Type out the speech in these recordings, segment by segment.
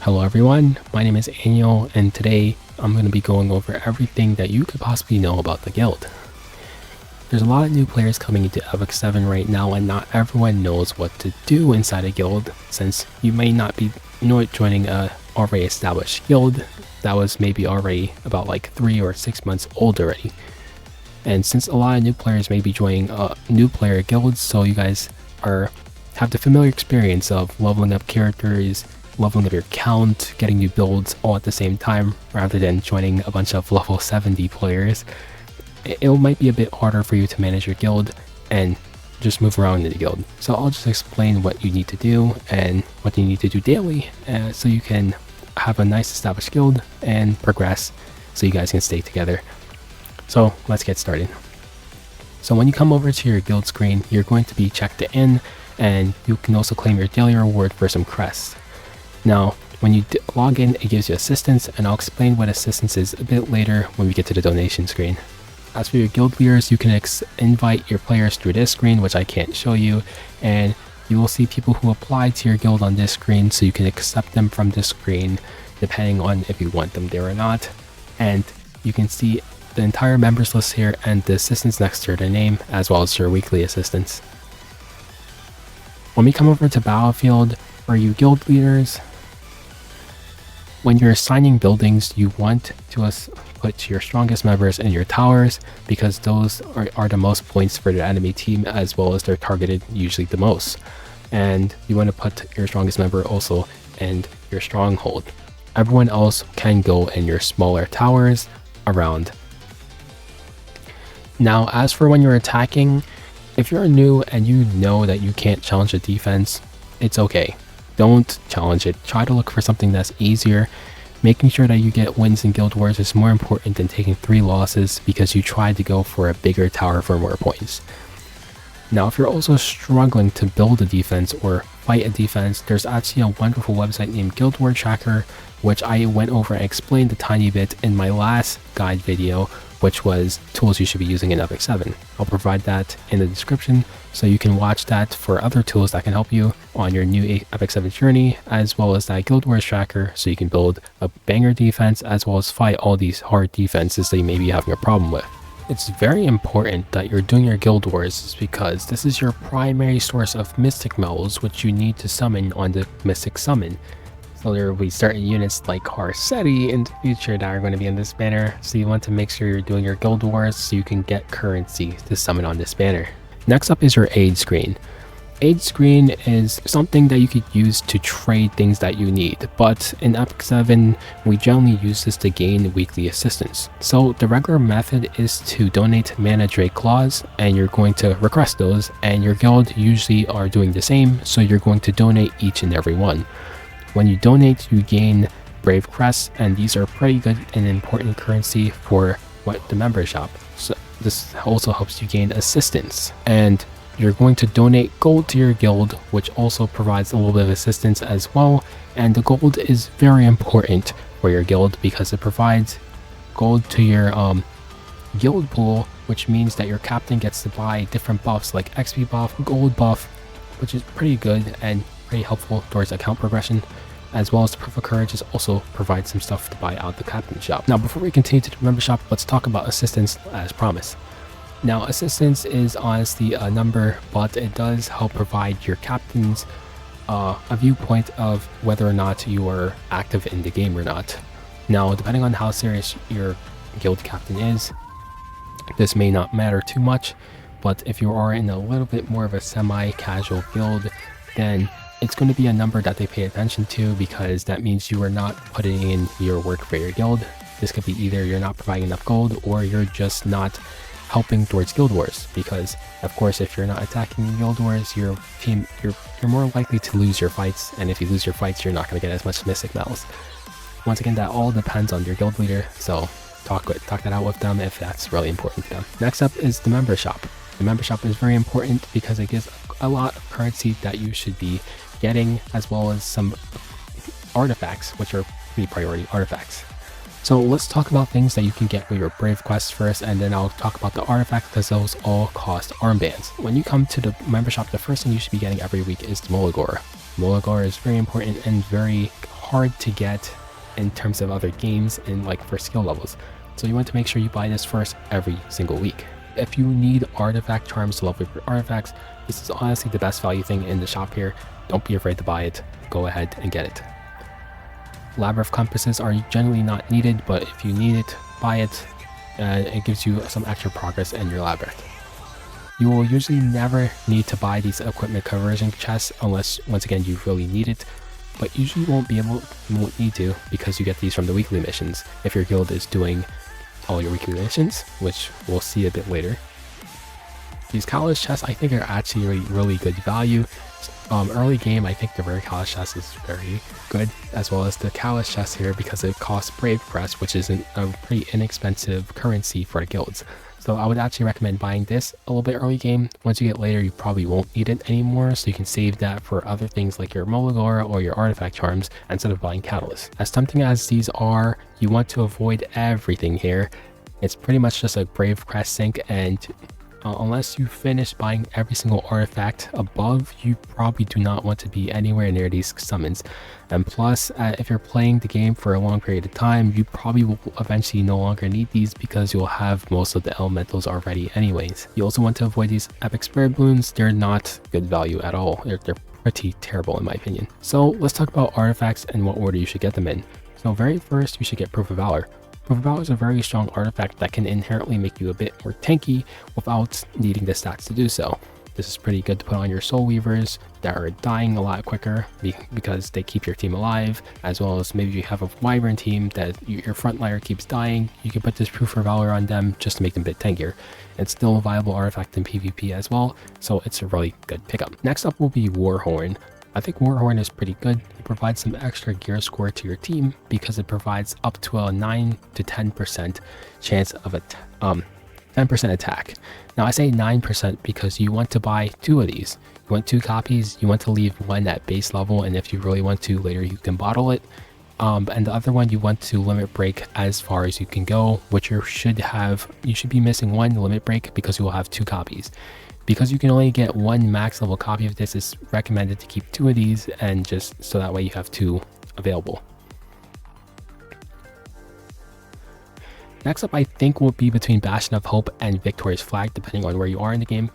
Hello everyone, my name is Aneuo, and today I'm going to be going over everything that you could possibly know about the guild. There's a lot of new players coming into Epic 7 right now, and not everyone knows what to do inside a guild, since you may not be joining a already established guild that was maybe already about like 3 or 6 months old already. And since a lot of new players may be joining new player guilds, so you guys have the familiar experience of leveling up characters, leveling up your count, getting new builds all at the same time, rather than joining a bunch of level 70 players. It might be a bit harder for you to manage your guild and just move around in the guild. So I'll just explain what you need to do and what you need to do daily, so you can have a nice established guild and progress so you guys can stay together. So let's get started. So when you come over to your guild screen, you're going to be checked in, and you can also claim your daily reward for some crests. Now, when you log in, it gives you assistance, and I'll explain what assistance is a bit later when we get to the donation screen. As for your guild leaders, you can invite your players through this screen, which I can't show you, and you will see people who apply to your guild on this screen, so you can accept them from this screen depending on if you want them there or not. And you can see the entire members list here and the assistants next to their name, as well as your weekly assistants. When we come over to Battlefield, for you guild leaders, when you're assigning buildings, you want to put your strongest members in your towers, because those are the most points for the enemy team, as well as they're targeted usually the most. And you want to put your strongest member also in your stronghold. Everyone else can go in your smaller towers around. Now, as for when you're attacking, if you're new and you know that you can't challenge the defense, it's okay. Don't challenge it. Try to look for something that's easier. Making sure that you get wins in Guild Wars is more important than taking 3 losses, because you tried to go for a bigger tower for more points. Now, if you're also struggling to build a defense or fight a defense, there's actually a wonderful website named Guild War Tracker, which I went over and explained a tiny bit in my last guide video, which was tools you should be using in Epic 7. I'll provide that in the description, so you can watch that for other tools that can help you on your new Epic 7 journey, as well as that Guild Wars tracker, so you can build a banger defense as well as fight all these hard defenses that you may be having a problem with. It's very important that you're doing your Guild Wars, because this is your primary source of Mystic Medals, which you need to summon on the Mystic Summon. So there will be certain units like Harsetti in the future that are going to be in this banner, so you want to make sure you're doing your Guild Wars so you can get currency to summon on this banner. Next up is your aid screen. Aid screen is something that you could use to trade things that you need, but in Epic 7 we generally use this to gain weekly assistance. So the regular method is to donate mana Drake claws, and you're going to request those, and your guild usually are doing the same, so you're going to donate each and every one. When you donate, you gain Brave Crests, and these are pretty good and important currency for the member shop. So this also helps you gain assistance, and you're going to donate gold to your guild, which also provides a little bit of assistance as well. And the gold is very important for your guild, because it provides gold to your guild pool, which means that your captain gets to buy different buffs like XP buff, gold buff, which is pretty good and pretty helpful towards account progression, as well as the Proof of Courage also provides some stuff to buy out the captain shop. Now, before we continue to the member shop, let's talk about assistance as promised. Now, assistance is honestly a number, but it does help provide your captains a viewpoint of whether or not you are active in the game or not. Now, depending on how serious your guild captain is, this may not matter too much, but if you are in a little bit more of a semi-casual guild, then it's going to be a number that they pay attention to, because that means you are not putting in your work for your guild. This could be either you're not providing enough gold, or you're just not helping towards Guild Wars, because of course if you're not attacking Guild Wars, your team, you're more likely to lose your fights, and if you lose your fights, you're not going to get as much Mystic Medals. Once again, that all depends on your guild leader, so talk that out with them if that's really important to them. Next up is the member shop. The member shop is very important because it gives a lot of currency that you should be getting, as well as some artifacts, which are pretty priority artifacts. So let's talk about things that you can get with your Brave quests first, and then I'll talk about the artifacts, because those all cost armbands. When you come to the member shop, the first thing you should be getting every week is the Mulligore. Mulligore is very important and very hard to get in terms of other games and like for skill levels. So you want to make sure you buy this first every single week. If you need artifact charms to level up your artifacts, this is honestly the best value thing in the shop here. Don't be afraid to buy it. Go ahead and get it. Labyrinth compasses are generally not needed, but if you need it, buy it. It gives you some extra progress in your labyrinth. You will usually never need to buy these equipment conversion chests unless, once again, you really need it. But usually you won't need to, because you get these from the weekly missions if your guild is doing all your weekly missions, which we'll see a bit later. These catalyst chests I think are actually really good value. Early game, I think the rare catalyst chest is very good, as well as the catalyst chest here, because it costs Brave Crest, which is a pretty inexpensive currency for the guilds. So I would actually recommend buying this a little bit early game. Once you get later, you probably won't need it anymore, so you can save that for other things like your Molagora or your artifact charms instead of buying catalysts. As tempting as these are, you want to avoid everything here. It's pretty much just a Brave Crest sink, and unless you finish buying every single artifact above, you probably do not want to be anywhere near these summons. And plus, if you're playing the game for a long period of time, you probably will eventually no longer need these because you'll have most of the elementals already anyways. You also want to avoid these epic spirit balloons. They're not good value at all. They're pretty terrible in my opinion. So let's talk about artifacts and what order you should get them in. So very first, you should get Proof of Valor. Proof of Valor is a very strong artifact that can inherently make you a bit more tanky without needing the stats to do so. This is pretty good to put on your Soul Weavers that are dying a lot quicker because they keep your team alive, as well as maybe you have a Wyvern team that your frontliner keeps dying. You can put this Proof of Valor on them just to make them a bit tankier. It's still a viable artifact in PvP as well, so it's a really good pickup. Next up will be Warhorn. I think Warhorn is pretty good. It provides some extra gear score to your team because it provides up to a 9 to 10% chance of a 10% attack. Now I say 9% because you want to buy 2 of these. You want 2 copies, you want to leave one at base level, and if you really want to later you can bottle it. And the other one you want to limit break as far as you can go, which you should be missing 1 limit break because you will have 2 copies. Because you can only get 1 max level copy of this, it's recommended to keep 2 of these, and just so that way you have 2 available. Next up, I think will be between Bastion of Hope and Victorious Flag, depending on where you are in the game.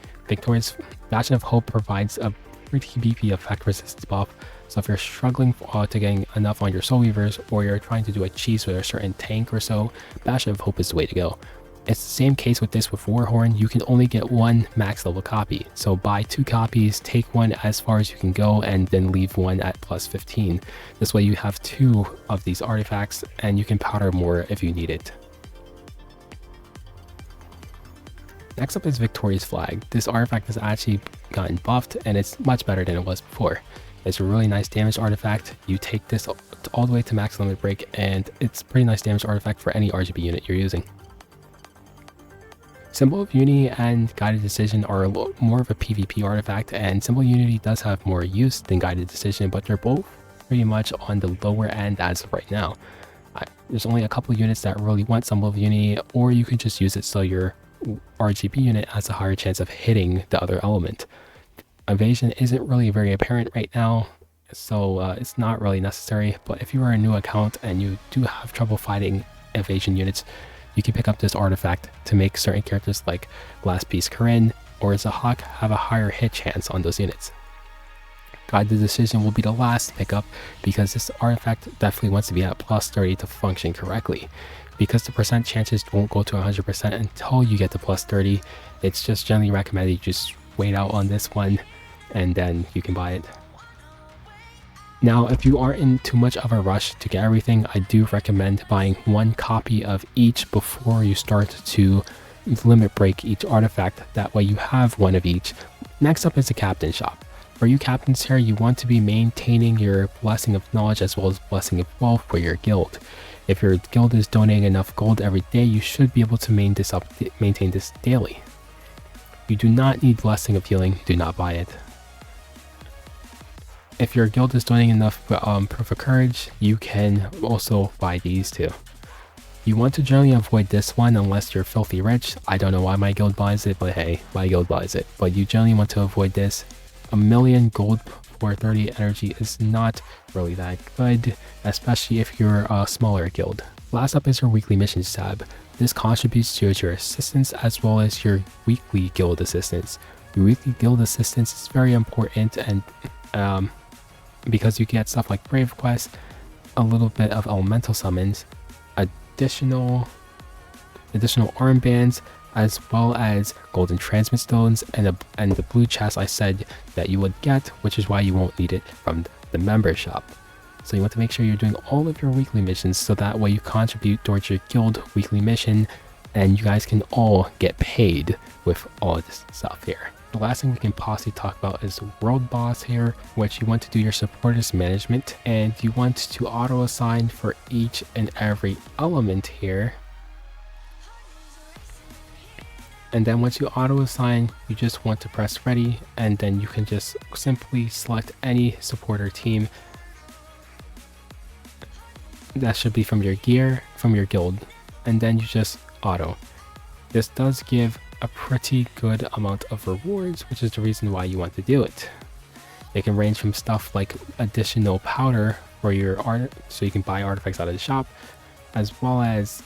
Bastion of Hope provides a pretty beefy effect resistance buff, so if you're struggling to getting enough on your Soul Weavers, or you're trying to do a cheese with a certain tank or so, Bastion of Hope is the way to go. It's the same case with this with Warhorn. You can only get 1 max level copy, so buy 2 copies, take 1 as far as you can go, and then leave 1 at plus 15. This way you have 2 of these artifacts, and you can powder more if you need it. Next up is Victorious Flag. This artifact has actually gotten buffed, and it's much better than it was before. It's a really nice damage artifact. You take this all the way to max limit break, and it's a pretty nice damage artifact for any RGB unit you're using. Symbol of Unity and Guided Decision are more of a PvP artifact, and Symbol of Unity does have more use than Guided Decision, but they're both pretty much on the lower end as of right now. There's only a couple units that really want Symbol of Unity, or you could just use it so your RGB unit has a higher chance of hitting the other element. Evasion isn't really very apparent right now, so it's not really necessary, but if you are a new account and you do have trouble fighting evasion units, you can pick up this artifact to make certain characters like Last Piece Corinne or Zahak have a higher hit chance on those units. Guided Decision will be the last pickup because this artifact definitely wants to be at plus 30 to function correctly. Because the percent chances won't go to 100% until you get to plus 30, it's just generally recommended you just wait out on this one and then you can buy it. Now, if you aren't in too much of a rush to get everything, I do recommend buying 1 copy of each before you start to limit break each artifact. That way you have 1 of each. Next up is the Captain Shop. For you captains here, you want to be maintaining your Blessing of Knowledge as well as Blessing of Wealth for your guild. If your guild is donating enough gold every day, you should be able to maintain this daily. You do not need Blessing of Healing, do not buy it. If your guild is doing enough Proof of Courage, you can also buy these too. You want to generally avoid this one unless you're filthy rich. I don't know why my guild buys it, but hey, my guild buys it. But you generally want to avoid this. 1,000,000 gold for 30 energy is not really that good, especially if you're a smaller guild. Last up is your weekly missions tab. This contributes to your assistance as well as your weekly guild assistance. Your weekly guild assistance is very important, and because you get stuff like Brave Quest, a little bit of elemental summons, additional armbands, as well as golden transmit stones and the blue chest I said that you would get, which is why you won't need it from the member shop. So you want to make sure you're doing all of your weekly missions, so that way you contribute towards your guild weekly mission and you guys can all get paid with all of this stuff here. The last thing we can possibly talk about is world boss here, which you want to do your supporters management, and you want to auto assign for each and every element here. And then once you auto assign, you just want to press ready, and then you can just simply select any supporter team that should be from your gear, from your guild, and then you just auto. This does give a pretty good amount of rewards, which is the reason why you want to do it. It can range from stuff like additional powder for your art, so you can buy artifacts out of the shop, as well as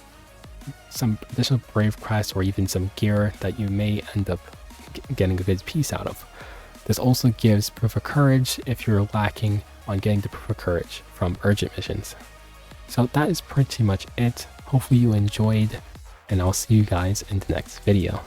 some additional brave quests or even some gear that you may end up getting a good piece out of. This also gives proof of courage if you're lacking on getting the proof of courage from urgent missions. So that is pretty much it. Hopefully you enjoyed, and I'll see you guys in the next video.